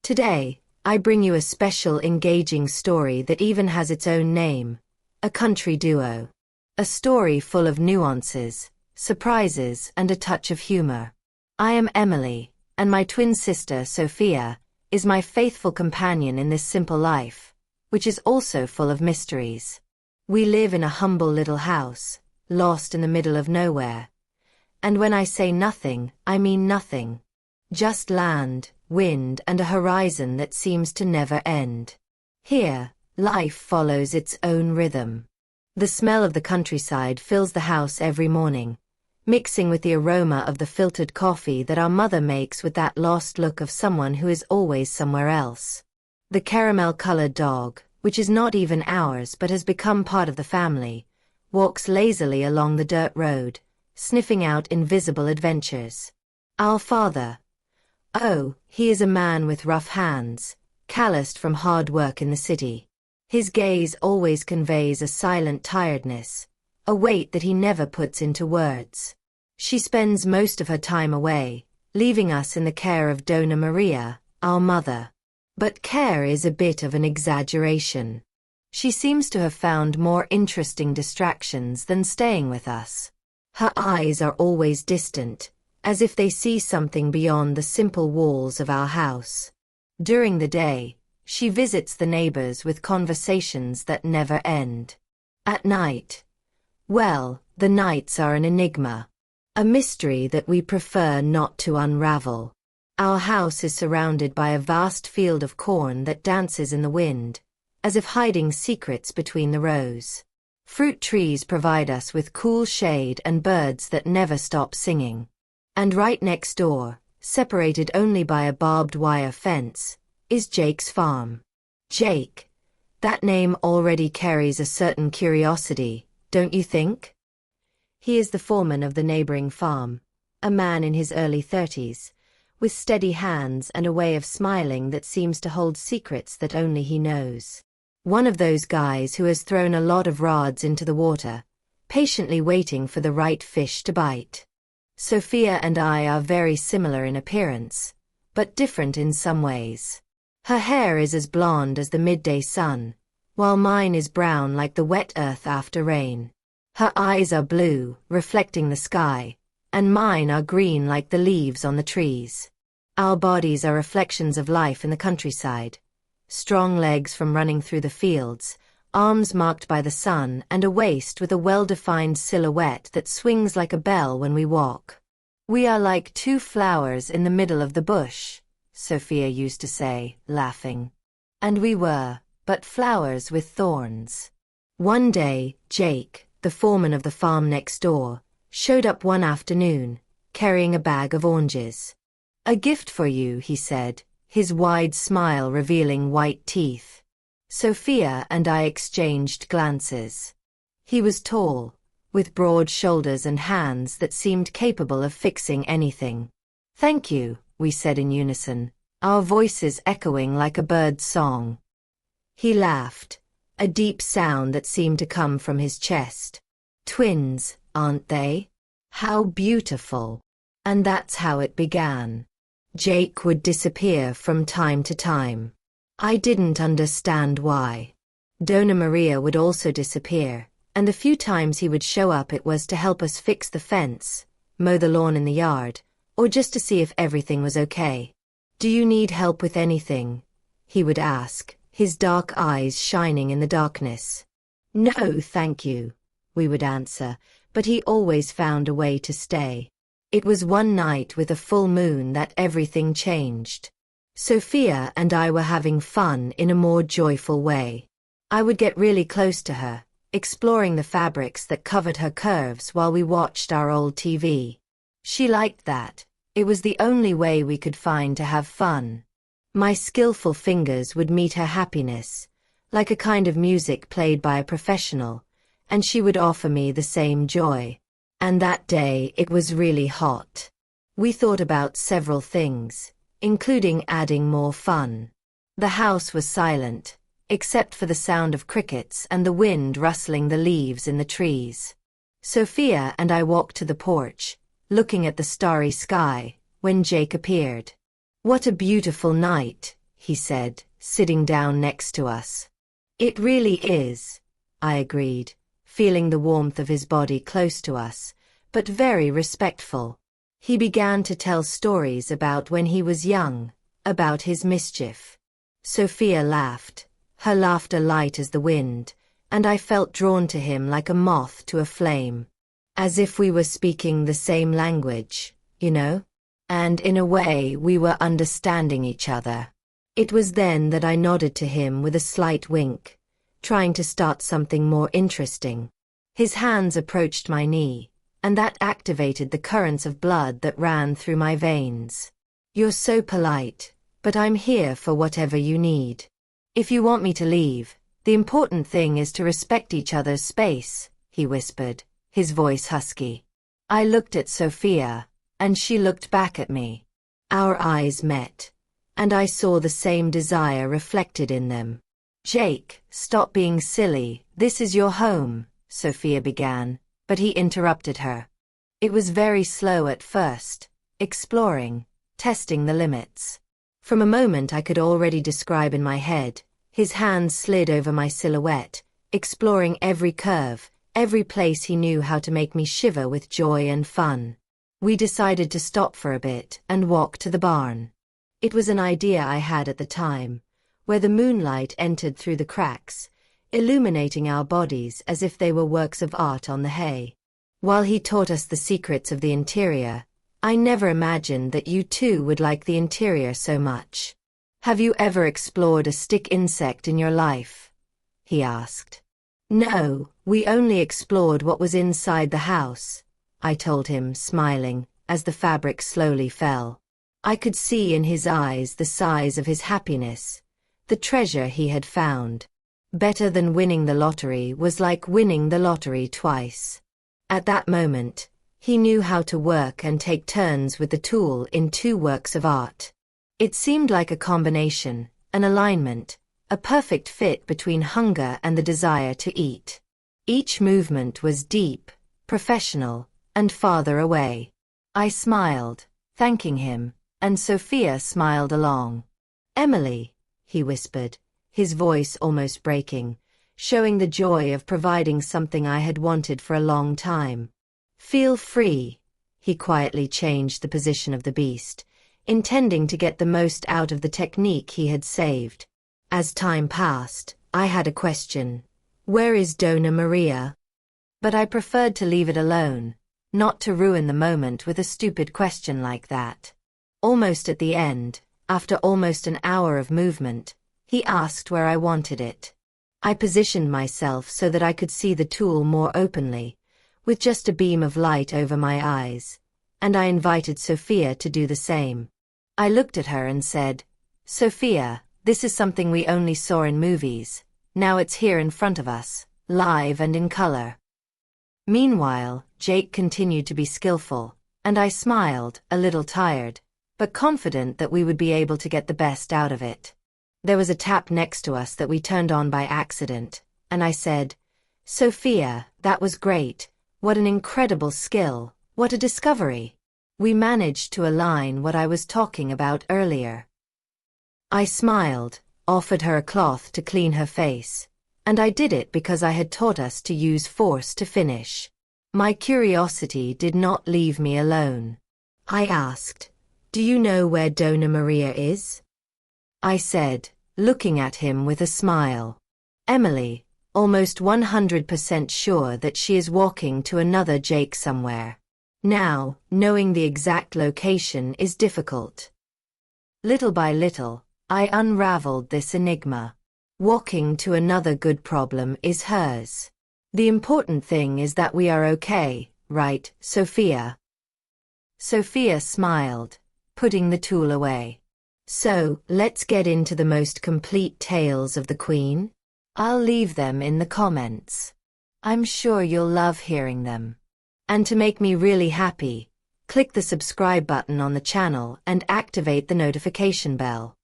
Today, I bring you a special, engaging story that even has its own name, a country duo. A story full of nuances, surprises, and a touch of humor. I am Emily, and my twin sister, Sophia, is my faithful companion in this simple life, which is also full of mysteries. We live in a humble little house, lost in the middle of nowhere. And when I say nothing, I mean nothing. Just land, wind, and a horizon that seems to never end. Here, life follows its own rhythm. The smell of the countryside fills the house every morning, mixing with the aroma of the filtered coffee that our mother makes with that lost look of someone who is always somewhere else. The caramel-colored dog, which is not even ours but has become part of the family, walks lazily along the dirt road, sniffing out invisible adventures. Our father. Oh, he is a man with rough hands, calloused from hard work in the city. His gaze always conveys a silent tiredness, a weight that he never puts into words. She spends most of her time away, leaving us in the care of Donna Maria, our mother. But care is a bit of an exaggeration. She seems to have found more interesting distractions than staying with us. Her eyes are always distant, as if they see something beyond the simple walls of our house. During the day, she visits the neighbors with conversations that never end. At night, well, the nights are an enigma, a mystery that we prefer not to unravel. Our house is surrounded by a vast field of corn that dances in the wind, as if hiding secrets between the rows. Fruit trees provide us with cool shade and birds that never stop singing. And right next door, separated only by a barbed wire fence, is Jake's farm. Jake. That name already carries a certain curiosity, don't you think? He is the foreman of the neighboring farm, a man in his early 30s, with steady hands and a way of smiling that seems to hold secrets that only he knows. One of those guys who has thrown a lot of rods into the water, patiently waiting for the right fish to bite. Sophia and I are very similar in appearance, but different in some ways. Her hair is as blonde as the midday sun, while mine is brown like the wet earth after rain. Her eyes are blue, reflecting the sky, and mine are green like the leaves on the trees. Our bodies are reflections of life in the countryside. Strong legs from running through the fields, arms marked by the sun, and a waist with a well-defined silhouette that swings like a bell when we walk. We are like two flowers in the middle of the bush, Sophia used to say, laughing. And we were, but flowers with thorns. One day, Jake, the foreman of the farm next door, showed up one afternoon, carrying a bag of oranges. "A gift for you," he said, his wide smile revealing white teeth. Sophia and I exchanged glances. He was tall, with broad shoulders and hands that seemed capable of fixing anything. "Thank you," we said in unison, our voices echoing like a bird's song. He laughed, a deep sound that seemed to come from his chest. "Twins, aren't they? How beautiful." And that's how it began. Jake would disappear from time to time. I didn't understand why. Donna Maria would also disappear, and the few times he would show up it was to help us fix the fence, mow the lawn in the yard, or just to see if everything was okay. "Do you need help with anything?" he would ask, his dark eyes shining in the darkness. "No, thank you," we would answer, but he always found a way to stay. It was one night with a full moon that everything changed. Sophia and I were having fun in a more joyful way. I would get really close to her, exploring the fabrics that covered her curves while we watched our old TV. She liked that. It was the only way we could find to have fun. My skillful fingers would meet her happiness, like a kind of music played by a professional, and she would offer me the same joy. And that day it was really hot. We thought about several things, including adding more fun. The house was silent, except for the sound of crickets and the wind rustling the leaves in the trees. Sophia and I walked to the porch, looking at the starry sky, when Jake appeared. "What a beautiful night," he said, sitting down next to us. It really is, I agreed, feeling the warmth of his body close to us, but very respectful. He began to tell stories about when he was young, about his mischief. Sophia laughed, her laughter light as the wind, and I felt drawn to him like a moth to a flame. As if we were speaking the same language, you know? And in a way we were understanding each other. It was then that I nodded to him with a slight wink, trying to start something more interesting. His hands approached my knee, and that activated the currents of blood that ran through my veins. You're so polite, but I'm here for whatever you need. If you want me to leave, the important thing is to respect each other's space, he whispered, his voice husky. I looked at Sophia, and she looked back at me. Our eyes met, and I saw the same desire reflected in them. Jake, stop being silly, this is your home, Sophia began, but he interrupted her. It was very slow at first, exploring, testing the limits. From a moment I could already describe in my head, his hands slid over my silhouette, exploring every curve, every place he knew how to make me shiver with joy and fun. We decided to stop for a bit and walk to the barn. It was an idea I had at the time, where the moonlight entered through the cracks, illuminating our bodies as if they were works of art on the hay. While he taught us the secrets of the interior, I never imagined that you too would like the interior so much. Have you ever explored a stick insect in your life? He asked. No, we only explored what was inside the house, I told him, smiling, as the fabric slowly fell. I could see in his eyes the size of his happiness, the treasure he had found. Better than winning the lottery was like winning the lottery twice. At that moment, he knew how to work and take turns with the tool in two works of art. It seemed like a combination, an alignment, a perfect fit between hunger and the desire to eat. Each movement was deep, professional, and farther away. I smiled, thanking him, and Sophia smiled along. Emily, he whispered, his voice almost breaking, showing the joy of providing something I had wanted for a long time. Feel free. He quietly changed the position of the beast, intending to get the most out of the technique he had saved. As time passed, I had a question. Where is Donna Maria? But I preferred to leave it alone, not to ruin the moment with a stupid question like that. Almost at the end, after almost an hour of movement, he asked where I wanted it. I positioned myself so that I could see the tool more openly, with just a beam of light over my eyes, and I invited Sophia to do the same. I looked at her and said, Sophia, this is something we only saw in movies, now it's here in front of us, live and in color. Meanwhile, Jake continued to be skillful, and I smiled, a little tired, but confident that we would be able to get the best out of it. There was a tap next to us that we turned on by accident, and I said, Sophia, that was great, what an incredible skill, what a discovery. We managed to align what I was talking about earlier. I smiled, offered her a cloth to clean her face, and I did it because I had taught us to use force to finish. My curiosity did not leave me alone. I asked, do you know where Donna Maria is? I said, looking at him with a smile. Emily, almost 100% sure that she is walking to another Jake somewhere. Now, knowing the exact location is difficult. Little by little, I unraveled this enigma. Walking to another good problem is hers. The important thing is that we are okay, right, Sophia? Sophia smiled, putting the tool away. So, let's get into the most complete tales of the Queen? I'll leave them in the comments. I'm sure you'll love hearing them. And to make me really happy, click the subscribe button on the channel and activate the notification bell.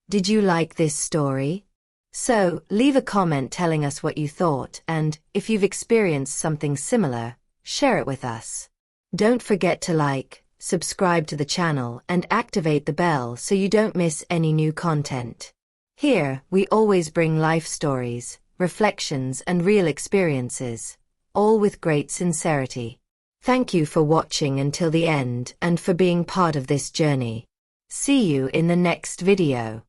Did you like this story? So, leave a comment telling us what you thought, and, if you've experienced something similar, share it with us. Don't forget to like, subscribe to the channel and activate the bell so you don't miss any new content. Here, we always bring life stories, reflections, and real experiences, all with great sincerity. Thank you for watching until the end and for being part of this journey. See you in the next video.